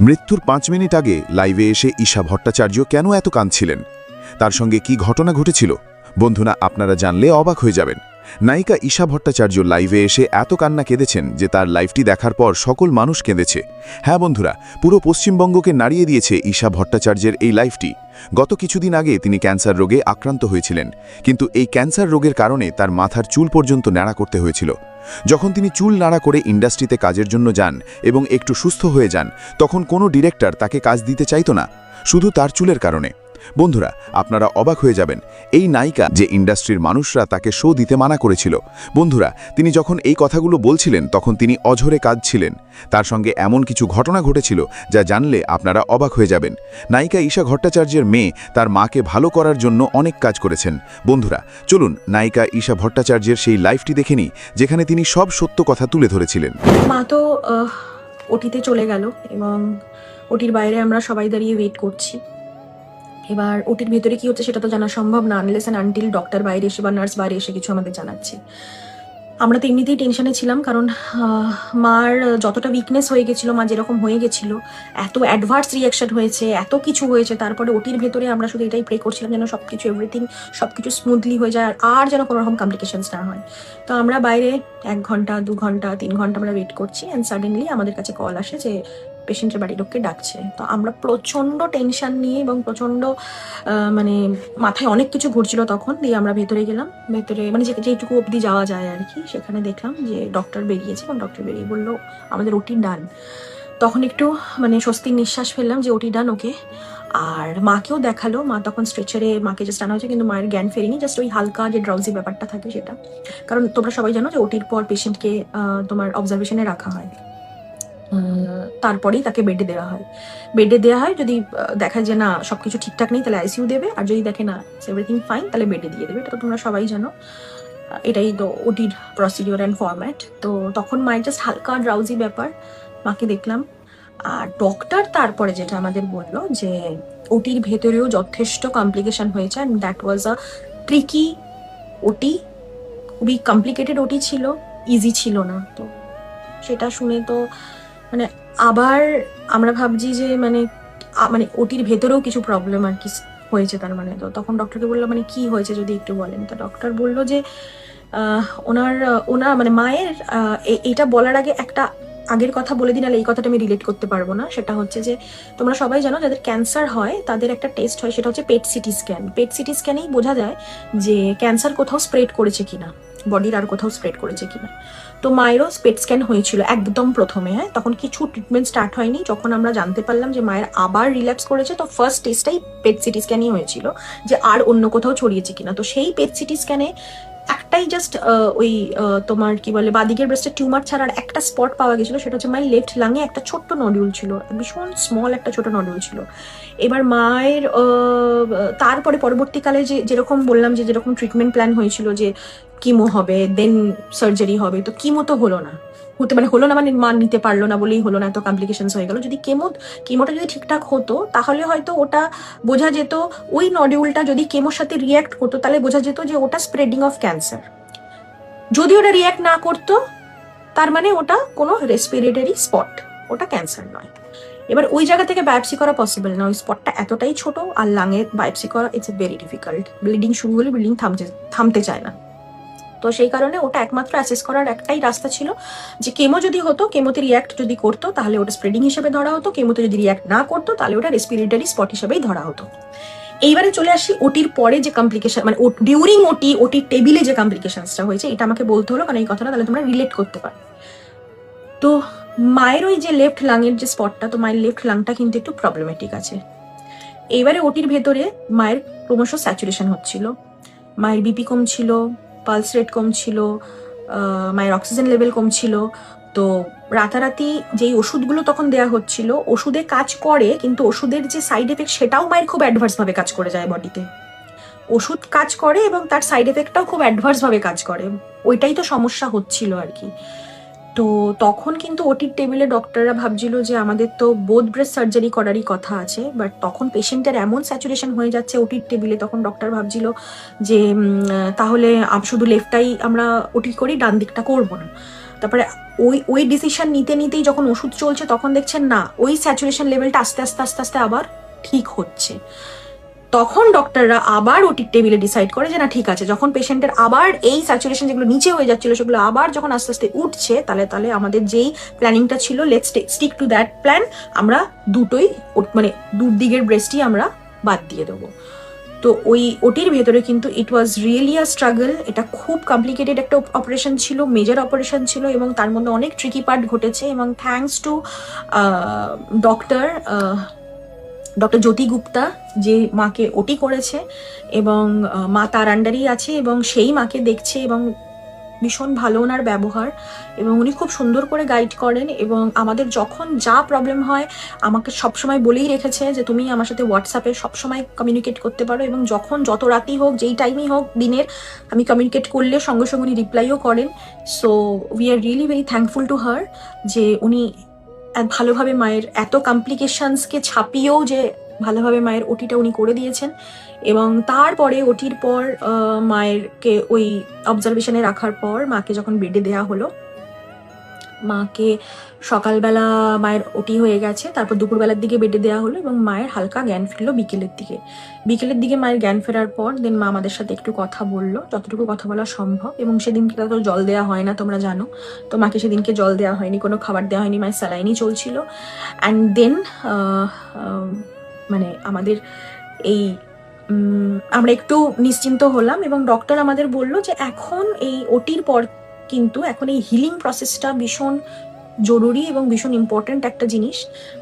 মৃত্যুর ৫ মিনিট আগে লাইভে এসে ঈশা ভট্টাচার্য কেন এত কাঁদছিলেন? তার সঙ্গে কি ঘটনা ঘটেছিল? বন্ধুরা, আপনারা জানলে অবাক হয়ে যাবেন। নায়িকা ঈশা ভট্টাচার্য লাইভে এসে এত কান্না কেঁদেছেন যে তার লাইভটি দেখার পর সকল মানুষ কেঁদেছে। হ্যাঁ বন্ধুরা, পুরো পশ্চিমবঙ্গকে নাড়িয়ে দিয়েছে ঈশা ভট্টাচার্যের এই লাইভটি। গত কিছুদিন আগে তিনি ক্যান্সার রোগে আক্রান্ত হয়েছিলেন, কিন্তু এই ক্যান্সার রোগের কারণে তার মাথার চুল পর্যন্ত ন্যাড়া করতে হয়েছিল। যখন তিনি চুল নাড়া করে ইন্ডাস্ট্রিতে কাজের জন্য যান এবং একটু সুস্থ হয়ে যান, তখন কোনো ডিরেক্টর তাকে কাজ দিতে চাইতো না, শুধু তার চুলের কারণে। বন্ধুরা, আপনারা অবাক হয়ে যাবেন, এই নায়িকা যে ইন্ডাস্ট্রির মানুষরা তাকে শো দিতে মানা করেছিল। বন্ধুরা, তিনি যখন এই কথাগুলো বলছিলেন তখন তিনি অঝরে কাঁদছিলেন। তার সঙ্গে এমন কিছু ঘটনা ঘটেছিল যা জানলে আপনারা অবাক হয়ে যাবেন। নায়িকা ঈশা ভট্টাচার্যের মেয়ে তার মাকে ভালো করার জন্য অনেক কাজ করেছেন। বন্ধুরা, চলুন নায়িকা ঈশা ভট্টাচার্যের সেই লাইভটি দেখে নিই, যেখানে তিনি সব সত্য কথা তুলে ধরেছিলেন। মা তো ওটিতে চলে গেল এবং ওটির বাইরে আমরা সবাই দাঁড়িয়ে ওয়েট করছি। এবার ওটির ভেতরে কি হচ্ছে সেটা তো জানা সম্ভব না আনলেস অ্যান্ড আনটিল ডক্টর বাইরে এসে বা নার্স বাইরে এসে কিছু আমাদের জানাচ্ছে। আমরা তো এমনিতেই টেনশনে ছিলাম, কারণ মার যতটা উইকনেস হয়ে গেছিলো, মা যেরকম হয়ে গেছিলো, এত অ্যাডভার্স রিয়াকশন হয়েছে, এত কিছু হয়েছে, তারপরে ওটির ভেতরে আমরা শুধু এটাই প্রে করছিলাম যেন সব কিছু সব কিছু স্মুথলি হয়ে যায়, আর যেন কোনো রকম কমপ্লিকেশনস না হয়। তো আমরা বাইরে 1 ঘন্টা 2 ঘন্টা 3 ঘন্টা আমরা ওয়েট করছি, অ্যান্ড সাডেনলি আমাদের কাছে কল আসে যে পেশেন্টের বাড়ির লোককে ডাকছে। তো আমরা প্রচণ্ড টেনশন নিয়ে এবং প্রচণ্ড মানে মাথায় অনেক কিছু ঘুরছিল তখন। দিয়ে আমরা ভেতরে গেলাম, ভেতরে মানে যেটুকু অবধি যাওয়া যায় আর কি, সেখানে দেখলাম যে ডক্টর বেরিয়েছে এবং ডক্টর বেরিয়ে বললো আমাদের ওটি ডান। তখন একটু মানে স্বস্তির নিঃশ্বাস ফেললাম যে ওটি ডান, ওকে। আর মাকেও দেখালো, মা তখন স্ট্রেচারে, মাকে জাস্ট আনা হয়েছে কিন্তু মায়ের জ্ঞান ফেরেনি, জাস্ট ওই হালকা যে ড্রাউজি ব্যাপারটা থাকে সেটা। কারণ তোমরা সবাই জানো যে ওটির পর পেশেন্টকে তোমার অবজারভেশনে রাখা হয়, তারপরেই তাকে বেডে দেওয়া হয়। যদি দেখা যায় না সবকিছু ঠিকঠাক নেই তাহলে আইসিইউ দেবে, আর যদি দেখে না এভরিথিং ফাইন তাহলে বেডে দিয়ে দেবে। এটা তো তোমরা সবাই জানো, এটাই তো ওটির প্রসিডিওর অ্যান্ড ফরম্যাট। তো তখন মায়ের জাস্ট হালকা ড্রাউজি ব্যাপার, মাকে দেখলাম। আর ডক্টর তারপরে যেটা আমাদের বললো যে ওটির ভেতরেও যথেষ্ট কমপ্লিকেশন হয়েছে, and that was a tricky ওটি, খুবই কমপ্লিকেটেড ওটি ছিল, ইজি ছিল না। তো সেটা শুনে তো মানে আবার আমরা ভাবছি যে মানে ওটির ভেতরেও কিছু প্রবলেম আর কি হয়েছে তার মানে। তো তখন ডক্টরকে বললাম মানে কি হয়েছে যদি একটু বলেন। তো ডক্টর বললো যে ওনার মানে মায়ের এইটা বলার আগে একটা আগের কথা বলে দিন, এই কথাটা আমি রিলেট করতে পারবো না। সেটা হচ্ছে যে তোমরা সবাই জানো যাদের ক্যান্সার হয় তাদের একটা টেস্ট হয়, সেটা হচ্ছে PET CT scan. PET CT স্ক্যানেই বোঝা যায় যে ক্যান্সার কোথাও স্প্রেড করেছে কিনা, বডির আর কোথাও স্প্রেড করেছে কিনা। তো মায়েরও পেট স্ক্যান হয়েছিল একদম প্রথমে, হ্যাঁ, তখন কিছু ট্রিটমেন্ট স্টার্ট হয়নি। যখন আমরা জানতে পারলাম যে মায়ের আবার রিল্যাপস করেছে, তো ফার্স্ট টেস্টটাই পেট সিটি স্ক্যানই হয়েছিল যে আর অন্য কোথাও ছড়িয়েছে কিনা। তো সেই পেট সিটি স্ক্যানে একটাই জাস্ট ওই তোমার কি বলে বাদিকের ব্রেস্টের টিউমার ছাড়ার একটা স্পট পাওয়া গেছিল, সেটা হচ্ছে মায়ের লেফট লাঙে একটা ছোট্ট নডিউল ছিল, ভীষণ স্মল একটা ছোট নডিউল ছিল। এবার মায়ের তারপরে পরবর্তীকালে যেরকম বললাম যে যেরকম ট্রিটমেন্ট প্ল্যান হয়েছিল যে কিমো হবে, দেন সার্জারি হবে, তো কিমো তো হলো না, মানে মা নিতে পারলো না বলেই হলো না, এত কমপ্লিকেশনস হয়ে গেল। যদি কেমোটা যদি ঠিকঠাক হতো তাহলে হয়তো ওটা বোঝা যেত, ওই নডিউলটা যদি কেমোর সাথে রিয়াক্ট করতো তাহলে বোঝা যেত যে ওটা স্প্রেডিং অফ ক্যান্সার। যদি ওটা রিয়াক্ট না করতো তার মানে ওটা কোনো রেসপিরেটরি স্পট, ওটা ক্যান্সার নয়। এবার ওই জায়গা থেকে বায়োপসি করা পসিবল না, ওই স্পটটা এতটাই ছোট, আর লাঙে বায়োপসি করা ইটস ভেরি ডিফিকাল্ট। ব্লিডিং শুরু হলে ব্লিডিং থামতে চায় না। তো সেই কারণে ওটা একমাত্র অ্যাসেস করার একটাই রাস্তা ছিল যে কেমো যদি হতো, কেমোতে রিয়াক্ট যদি করতো তাহলে ওটা স্প্রেডিং হিসেবে ধরা হতো, কেমোতে যদি রিয়াক্ট না করতো তাহলে ওটা রেসপিরেটরি স্পট হিসেবেই ধরা হতো। এইবারে চলে আসি ওটির পরে যে কমপ্লিকেশন, মানে ডিউরিং ওটির টেবিলে যে কমপ্লিকেশনসটা হয়েছে, এটা আমাকে বলতে হলো কারণ এই কথাটা তাহলে তোমরা রিলেট করতে পারো। তো মায়ের ওই যে লেফট লাংয়ের যে স্পটটা, তো মায়ের লেফট লাংটা কিন্তু একটু প্রবলেমেটিক আছে। এইবারে ওটির ভেতরে মায়ের ক্রমশ স্যাচুরেশন হচ্ছিল, মায়ের বিপি কম ছিল, পালস রেট কম ছিল, মায়ের অক্সিজেন লেভেল কম ছিল। তো রাতারাতি যেই ওষুধগুলো তখন দেওয়া হচ্ছিল, ওষুধে কাজ করে কিন্তু ওষুধের যে সাইড এফেক্ট সেটাও মায়ের খুব অ্যাডভার্স ভাবে কাজ করে যায় বডিতে। ওষুধ কাজ করে এবং তার সাইড এফেক্টটাও খুব অ্যাডভার্স ভাবে কাজ করে, ওইটাই তো সমস্যা হচ্ছিল আর কি। তো তখন কিন্তু ওটির টেবিলে ডক্টররা ভাবছিল যে আমাদের তো বোথ ব্রেস্ট সার্জারি করারই কথা আছে, বাট তখন পেশেন্টের এমন স্যাচুরেশন হয়ে যাচ্ছে ওটির টেবিলে, তখন ডক্টর ভাবছিল যে তাহলে শুধু লেফটটাই আমরা ওটি করি, ডান দিকটা করবো না। তারপরে ওই ডিসিশন নিতে নিতেই যখন ওষুধ চলছে তখন দেখছেন না ওই স্যাচুরেশন লেভেলটা আস্তে আস্তে আস্তে আস্তে আবার ঠিক হচ্ছে। তখন ডক্টররা আবার ওটির টেবিলে ডিসাইড করে যে না ঠিক আছে, যখন পেশেন্টের আবার এই স্যাচুরেশন যেগুলো নিচে হয়ে যাচ্ছিল সেগুলো আবার যখন আস্তে আস্তে উঠছে, তাহলে আমাদের যেই প্ল্যানিংটা ছিল let's stick to that plan, আমরা দুটোই মানে দুদিকের ব্রেস্টই আমরা বাদ দিয়ে দেবো। তো ওই ওটির ভেতরে কিন্তু ইট ওয়াজ রিয়েলি আ স্ট্রাগল। এটা খুব কমপ্লিকেটেড একটা অপারেশন ছিল, মেজর অপারেশন ছিল, এবং তার মধ্যে অনেক ট্রিকি পার্ট ঘটেছে। এবং থ্যাঙ্কস টু ডক্টর জ্যোতি গুপ্তা, যে মাকে ওটি করেছে এবং মা তার আন্ডারেই আছে এবং সেই মাকে দেখছে, এবং ভীষণ ভালো ওনার ব্যবহার, এবং উনি খুব সুন্দর করে গাইড করেন। এবং আমাদের যখন যা প্রবলেম হয় আমাকে সবসময় বলেই রেখেছে যে তুমি আমার সাথে হোয়াটসঅ্যাপে সবসময় কমিউনিকেট করতে পারো, এবং যখন যত রাতই হোক যেই টাইমই হোক দিনের, আমি কমিউনিকেট করলে সঙ্গে সঙ্গে উনি রিপ্লাইও করেন। So we are really very thankful to her যে উনি ভালোভাবে মায়ের এত কমপ্লিকেশনসকে ছাপিয়েও যে ভালোভাবে মায়ের ওটিটা উনি করে দিয়েছেন। এবং তারপরে ওটির পর মায়েরকে ওই অবজারভেশনে রাখার পর মাকে যখন বেডে দেয়া হলো, মাকে সকালবেলা মায়ের ওটি হয়ে গেছে, তারপর দুপুরবেলার দিকে বেডে দেওয়া হলো এবং মায়ের হালকা জ্ঞান ফিরলো বিকেলের দিকে মায়ের জ্ঞান ফেরার পর দেন মা আমাদের সাথে একটু কথা বললো, যতটুকু কথা বলা সম্ভব। এবং সেদিনকে তো জল দেওয়া হয় না, তোমরা জানো, তো মাকে সেদিনকে জল দেওয়া হয়নি, কোনো খাবার দেওয়া হয়নি, মায়ের স্যালাইনই চলছিল। অ্যান্ড দেন মানে আমাদের এই আমরা একটু নিশ্চিন্ত হলাম, এবং ডক্টর আমাদের বলল যে এখন এই ওটির পর কিন্তু এখন এই হিলিং প্রসেসটা ভীষণ জরুরি এবং ভীষণ ইম্পর্টেন্ট একটা জিনিস,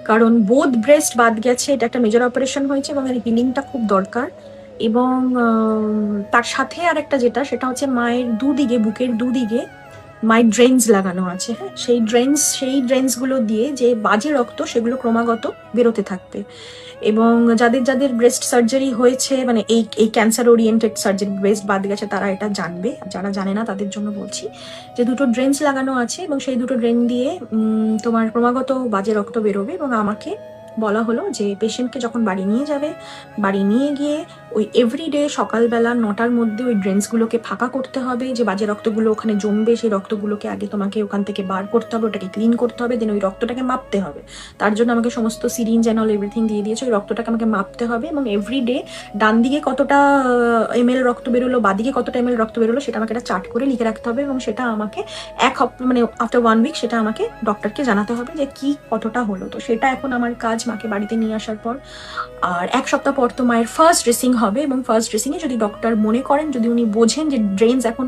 কারণ বোথ ব্রেস্ট বাদ গেছে, এটা একটা মেজর অপারেশন হয়েছে এবং এর হিলিংটা খুব দরকার। এবং তার সাথে আর একটা যেটা, সেটা হচ্ছে মায়ের দুদিকে, বুকের দুদিকে মায়ের ড্রেনস লাগানো আছে। হ্যাঁ, সেই ড্রেনসগুলো দিয়ে যে বাজে রক্ত সেগুলো ক্রমাগত বেরোতে থাকবে। এবং যাদের ব্রেস্ট সার্জারি হয়েছে, মানে এই ক্যান্সার ওরিয়েন্টেড সার্জারি, ব্রেস্ট বাদ গেছে, তারা এটা জানবে, যারা জানে না তাদের জন্য বলছি যে দুটো ড্রেনস লাগানো আছে এবং সেই দুটো ড্রেন দিয়ে তোমার ক্রমাগত বাজে রক্ত বেরোবে। এবং আমাকে বলা হলো যে পেশেন্টকে যখন বাড়ি নিয়ে যাবে, বাড়ি নিয়ে গিয়ে ওই এভরিডে সকালবেলা 9টার মধ্যে ওই ড্রেনসগুলোকে ফাঁকা করতে হবে, যে বাজে রক্তগুলো ওখানে জমবে সেই রক্তগুলোকে আগে তোমাকে ওখান থেকে বার করতে হবে, ওটাকে ক্লিন করতে হবে, দেন ওই রক্তটাকে মাপতে হবে। তার জন্য আমাকে সমস্ত সিরিঞ্জ অ্যান্ড অল এভরিথিং দিয়ে দিয়েছে, ওই রক্তটাকে আমাকে মাপতে হবে। এবং এভরিডে ডান দিকে কতটা ml রক্ত বেরোলো, বাদিকে কতটা ml রক্ত বেরোলো, সেটা আমাকে একটা চার্ট করে লিখে রাখতে হবে, এবং সেটা আমাকে মানে আফটার 1 উইক সেটা আমাকে ডক্টরকে জানাতে হবে যে কি কতটা হলো। তো সেটা এখন আমার কাজ, মাকে বাড়িতে নিয়ে আসার পর। আর 1 সপ্তাহ পর তো মায়ের ফার্স্ট ড্রেসিং হবে, এবং ফার্স্ট ড্রেসিংয়ে যদি ডক্টর মনে করেন, যদি উনি বোঝেন যে ড্রেনস এখন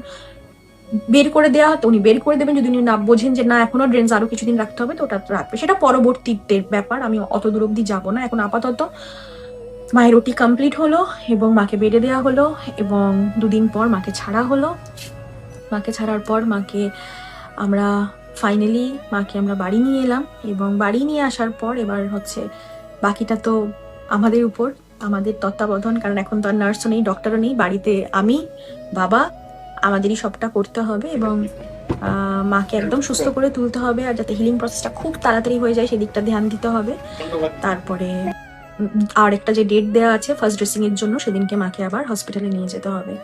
বের করে দেওয়া হতো, উনি বের করে দেবেন। যদি উনি না বোঝেন যে না এখনো ড্রেনস আরো কিছুদিন রাখতে হবে, তো ওটা রাখবে, সেটা পরবর্তীতে ব্যাপার, আমি অত দূর অব্দি যাবো না। এখন আপাতত মায়ের ওটি কমপ্লিট হলো এবং মাকে বেডে দেওয়া হলো, এবং 2 দিন পর মাকে ছাড়া হলো। মাকে ছাড়ার পর আমরা ফাইনালি আমরা বাড়ি নিয়ে এলাম, এবং বাড়ি নিয়ে আসার পর এবার হচ্ছে বাকিটা তো আমাদের উপর, আমাদের তত্ত্বাবধান, কারণ এখন তো আর নার্সও নেই, ডক্টরও নেই, বাড়িতে আমি, বাবা, আমাদেরই সবটা করতে হবে। এবং মাকে একদম সুস্থ করে তুলতে হবে, আর যাতে হিলিং প্রসেসটা খুব তাড়াতাড়ি হয়ে যায় সেদিকটা ধ্যান দিতে হবে। তারপরে আর একটা যে ডেট দেওয়া আছে ফার্স্ট ড্রেসিং এর জন্য, সেদিনকে মাকে আবার হসপিটালে নিয়ে যেতে হবে।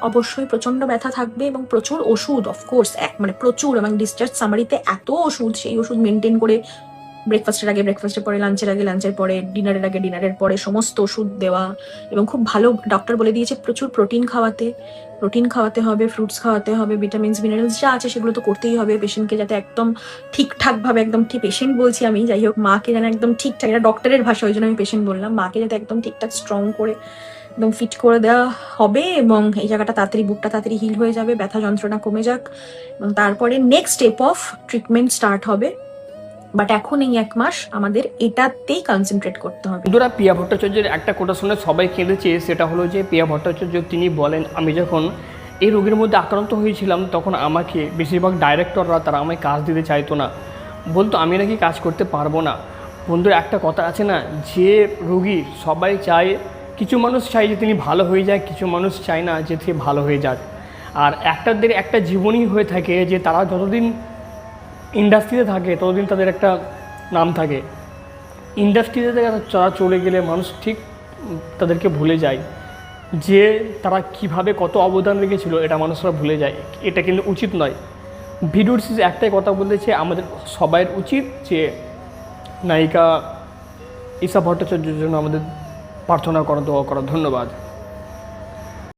অবশ্যই প্রচন্ড ব্যথা থাকবে এবং প্রচুর ওষুধ, অফকোর্স মানে প্রচুর, এবং ডিসচার্জ সামারিতে এত ওষুধ, সেই ওষুধ মেনটেন করে ব্রেকফাস্টের আগে, ব্রেকফাস্টের পরে, লাঞ্চের আগে, লাঞ্চের পরে, ডিনারের আগে, ডিনারের পরে সমস্ত ওষুধ দেওয়া। এবং খুব ভালো ডক্টর বলে দিয়েছে প্রচুর প্রোটিন খাওয়াতে হবে, ফ্রুটস খাওয়াতে হবে, ভিটামিনস মিনারেলস যা আছে সেগুলো তো করতেই হবে পেশেন্টকে, যাতে একদম ঠিকঠাকভাবে, একদম ঠিক পেশেন্ট বলছি আমি, যাই হোক, মাকে যেন একদম ঠিকঠাক, এটা ডক্টরের ভাষা, ওই জন্য আমি পেশেন্ট বললাম, মাকে যাতে একদম ঠিকঠাক স্ট্রং করে একদম ফিট করে দেওয়া হবে, এবং এই জায়গাটা তাড়াতাড়ি, বুকটা তাড়াতাড়ি হিল হয়ে যাবে, ব্যথা যন্ত্রণা কমে যাক, এবং তারপরে next step of treatment start হবে। বাট এখন এই 1 মাস আমাদের এটাতেই কনসেন্ট্রেট করতে হবে। বন্ধুরা, পিয়া ভট্টাচার্যের একটা কথা শুনে সবাই কেঁদেছে, সেটা হলো যে পিয়া ভট্টাচার্য তিনি বলেন, আমি যখন এই রোগের মধ্যে আক্রান্ত হয়েছিলাম তখন আমাকে বেশিরভাগ ডাইরেক্টররা তারা আমায় কাজ দিতে চাইতো না, বলতো আমি নাকি কাজ করতে পারবো না। বন্ধুরা, একটা কথা আছে না, যে রোগী সবাই চায়, কিছু মানুষ চায় যে তিনি ভালো হয়ে যায়, কিছু মানুষ চায় না যে তিনি ভালো হয়ে যাক। আর একটাদের একটা জীবনই হয়ে থাকে যে তারা যতদিন ইন্ডাস্ট্রিতে থাকে ততদিন তাদের একটা নাম থাকে। ইন্ডাস্ট্রিতে তারা চলে গেলে মানুষ ঠিক তাদেরকে ভুলে যায়, যে তারা কিভাবে কত অবদান রেখেছিল, এটা মানুষরা ভুলে যায়। এটা কিন্তু উচিত নয়। ভিডিওর শেষে একটাই কথা বলেছে, আমাদের সবাইয়ের উচিত যে নায়িকা ঈশা ভট্টাচার্যের জন্য আমাদের প্রার্থনা করা, দোয়া করা। ধন্যবাদ।